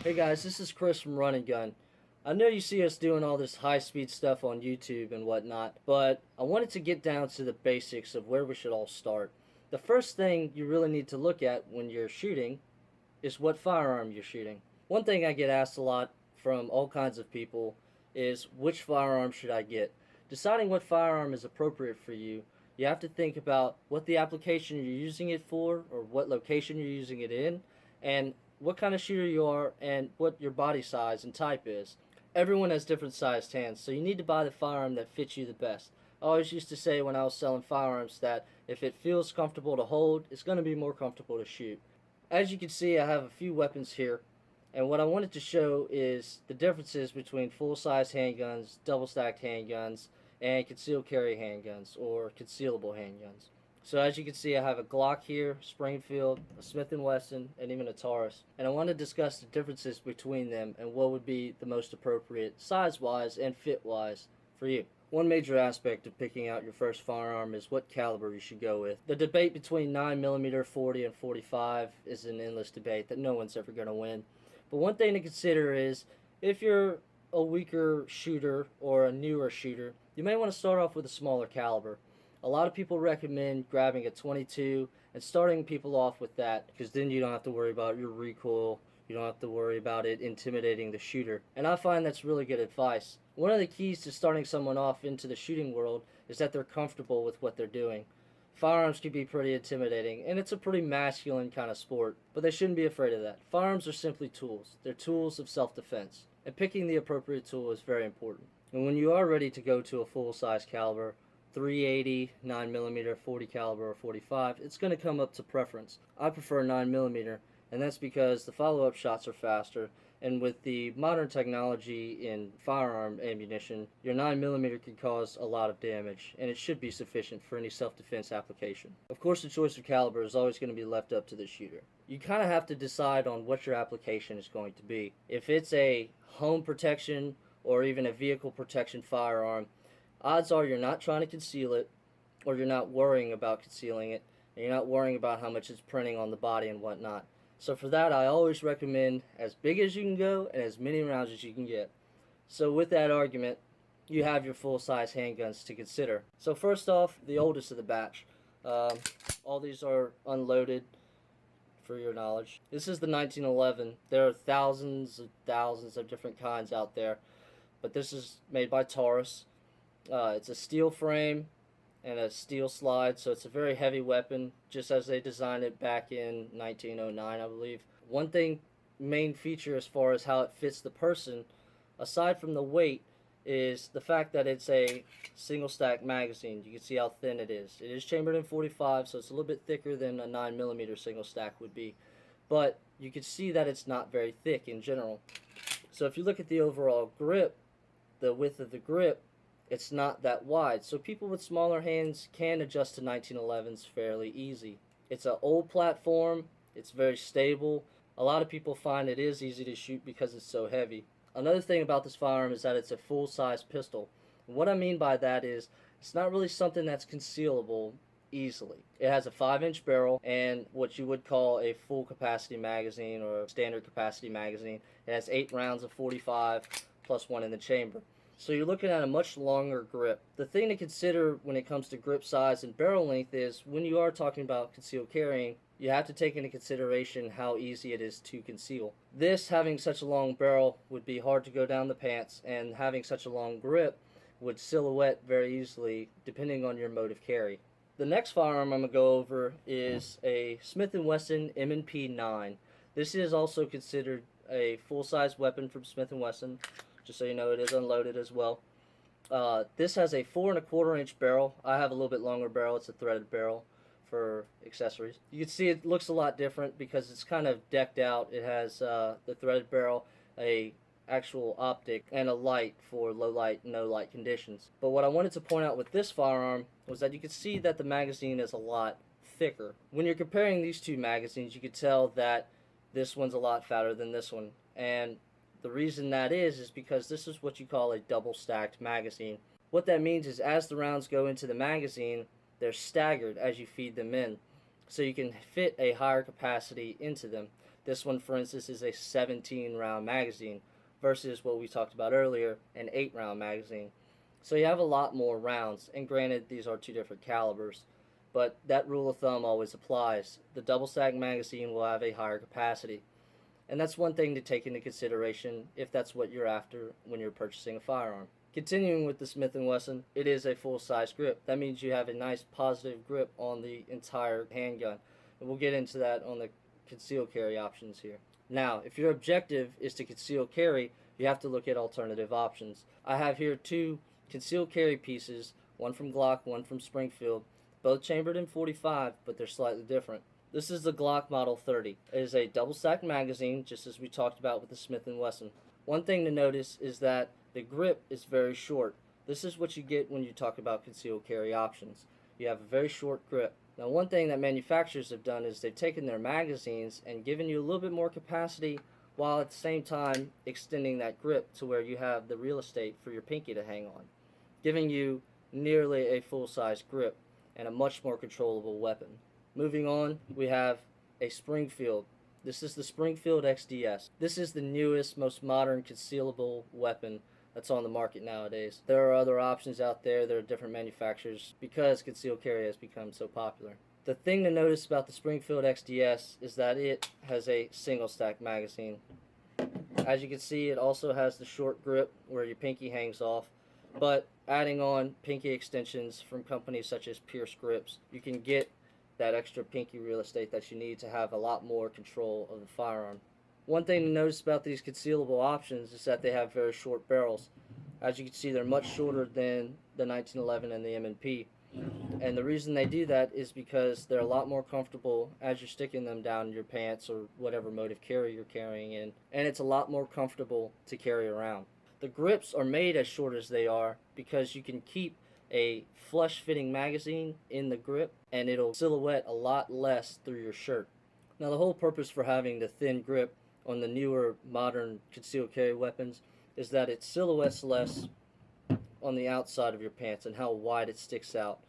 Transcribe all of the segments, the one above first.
Hey guys, this is Chris from RunninGun. I know you see us doing all this high-speed stuff on YouTube and whatnot, but I wanted to get down to the basics of where we should all start. The first thing you really need to look at when you're shooting is what firearm you're shooting. One thing I get asked a lot from all kinds of people is which firearm should I get? Deciding what firearm is appropriate for you, you have to think about what the application you're using it for or what location you're using it in, and what kind of shooter you are and what your body size and type is. Everyone has different sized hands, so you need to buy the firearm that fits you the best. I always used to say when I was selling firearms that if it feels comfortable to hold, it's going to be more comfortable to shoot. As you can see, I have a few weapons here, and what I wanted to show is the differences between full-size handguns, double-stacked handguns, and concealed carry handguns, or concealable handguns. So as you can see, I have a Glock here, Springfield, a Smith & Wesson, and even a Taurus. And I want to discuss the differences between them and what would be the most appropriate size-wise and fit-wise for you. One major aspect of picking out your first firearm is what caliber you should go with. The debate between 9mm, 40, and 45 is an endless debate that no one's ever going to win. But one thing to consider is if you're a weaker shooter or a newer shooter, you may want to start off with a smaller caliber. A lot of people recommend grabbing a 22 and starting people off with that because then you don't have to worry about your recoil. You don't have to worry about it intimidating the shooter. And I find that's really good advice. One of the keys to starting someone off into the shooting world is that they're comfortable with what they're doing. Firearms can be pretty intimidating, and it's a pretty masculine kind of sport, but they shouldn't be afraid of that. Firearms are simply tools. They're tools of self-defense, and picking the appropriate tool is very important. And when you are ready to go to a full-size caliber, 380, 9mm, 40 caliber, or 45, it's going to come up to preference. I prefer 9mm, and that's because the follow-up shots are faster, and with the modern technology in firearm ammunition, your 9mm can cause a lot of damage, and it should be sufficient for any self-defense application. Of course, the choice of caliber is always going to be left up to the shooter. You kind of have to decide on what your application is going to be. If it's a home protection or even a vehicle protection firearm, odds are you're not trying to conceal it, or you're not worrying about concealing it, and you're not worrying about how much it's printing on the body and whatnot. So for that, I always recommend as big as you can go and as many rounds as you can get. So with that argument, you have your full-size handguns to consider. So first off, the oldest of the batch. All these are unloaded, for your knowledge. This is the 1911. There are thousands of different kinds out there, but this is made by Taurus. It's a steel frame and a steel slide, so it's a very heavy weapon, just as they designed it back in 1909, I believe. One thing, main feature as far as how it fits the person, aside from the weight, is the fact that it's a single stack magazine. You can see how thin it is. It is chambered in 45, so it's a little bit thicker than a 9mm single stack would be. But you can see that it's not very thick in general. So if you look at the overall grip, the width of the grip, it's not that wide, so people with smaller hands can adjust to 1911s fairly easy. It's an old platform, it's very stable. A lot of people find it is easy to shoot because it's so heavy. Another thing about this firearm is that it's a full-size pistol. What I mean by that is it's not really something that's concealable easily. It has a 5-inch barrel and what you would call a full capacity magazine or a standard capacity magazine. It has 8 rounds of 45 plus 1 in the chamber. So you're looking at a much longer grip. The thing to consider when it comes to grip size and barrel length is when you are talking about concealed carrying, you have to take into consideration how easy it is to conceal. This, having such a long barrel, would be hard to go down the pants, and having such a long grip would silhouette very easily depending on your mode of carry. The next firearm I'm going to go over is a Smith & Wesson M&P 9. This is also considered a full-size weapon from Smith & Wesson. Just so you know, it is unloaded as well. This has a 4 1/4 inch barrel. I have a little bit longer barrel. It's a threaded barrel for accessories. You can see it looks a lot different because it's kind of decked out. It has the threaded barrel, a actual optic, and a light for low light, no light conditions. But what I wanted to point out with this firearm was that you can see that the magazine is a lot thicker. When you're comparing these two magazines, you could tell that this one's a lot fatter than this one. And the reason that is because this is what you call a double stacked magazine. What that means is as the rounds go into the magazine, they're staggered as you feed them in. so you can fit a higher capacity into them. This one, for instance, is a 17 round magazine versus what we talked about earlier, an 8 round magazine. So you have a lot more rounds, and granted, these are two different calibers, but that rule of thumb always applies. The double stack magazine will have a higher capacity, and that's one thing to take into consideration if that's what you're after when you're purchasing a firearm. Continuing with the Smith & Wesson, it is a full-size grip. That means you have a nice positive grip on the entire handgun, and we'll get into that on the concealed carry options here. Now, if your objective is to conceal carry, you have to look at alternative options. I have here two concealed carry pieces, one from Glock, one from Springfield, both chambered in .45, but they're slightly different. This is the Glock Model 30. It is a double-stacked magazine, just as we talked about with the Smith & Wesson. One thing to notice is that the grip is very short. This is what you get when you talk about concealed carry options. You have a very short grip. Now, one thing that manufacturers have done is they've taken their magazines and given you a little bit more capacity while at the same time extending that grip to where you have the real estate for your pinky to hang on, giving you nearly a full-size grip and a much more controllable weapon. Moving on, we have a Springfield. This is the Springfield XDS. This is the newest, most modern concealable weapon that's on the market nowadays. There are other options out there. There are different manufacturers because concealed carry has become so popular. The thing to notice about the Springfield XDS is that it has a single stack magazine. As you can see, it also has the short grip where your pinky hangs off, but adding on pinky extensions from companies such as Pearce Grips, you can get that extra pinky real estate that you need to have a lot more control of the firearm. One thing to notice about these concealable options is that they have very short barrels. As you can see, they're much shorter than the 1911 and the M&P. And the reason they do that is because they're a lot more comfortable as you're sticking them down in your pants or whatever mode of carry you're carrying in. And it's a lot more comfortable to carry around. The grips are made as short as they are because you can keep a flush fitting magazine in the grip and it'll silhouette a lot less through your shirt. Now, the whole purpose for having the thin grip on the newer modern concealed carry weapons is that it silhouettes less on the outside of your pants and how wide it sticks out.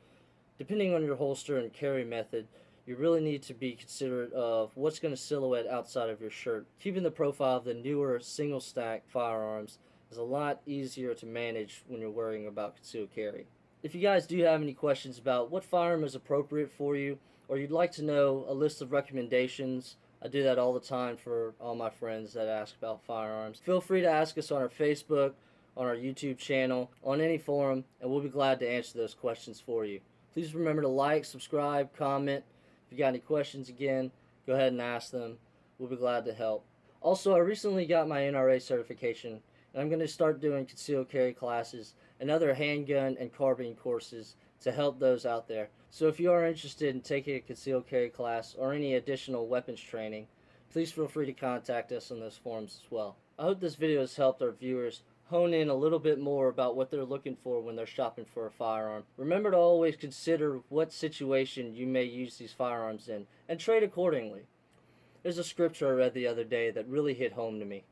Depending on your holster and carry method, you really need to be considerate of what's going to silhouette outside of your shirt. Keeping the profile of the newer single stack firearms is a lot easier to manage when you're worrying about concealed carry. If you guys do have any questions about what firearm is appropriate for you, or you'd like to know a list of recommendations, I do that all the time for all my friends that ask about firearms. Feel free to ask us on our Facebook, on our YouTube channel, on any forum, and we'll be glad to answer those questions for you. Please remember to like, subscribe, comment. If you got any questions, again, go ahead and ask them. We'll be glad to help. Also, I recently got my NRA certification, and I'm going to start doing concealed carry classes and other handgun and carbine courses to help those out there. So if you are interested in taking a concealed carry class or any additional weapons training, please feel free to contact us on those forums as well. I hope this video has helped our viewers hone in a little bit more about what they're looking for when they're shopping for a firearm. Remember to always consider what situation you may use these firearms in and trade accordingly. There's a scripture I read the other day that really hit home to me.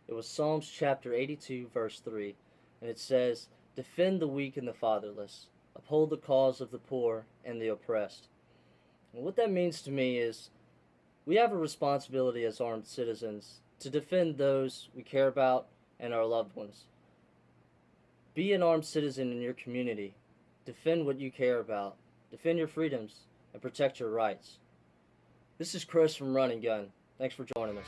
It was Psalms chapter 82 verse 3, and it says, "Defend the weak and the fatherless, uphold the cause of the poor and the oppressed." And what that means to me is we have a responsibility as armed citizens to defend those we care about and our loved ones. Be an armed citizen in your community. Defend what you care about. Defend your freedoms and protect your rights. This is Chris from RunninGun. Thanks for joining us.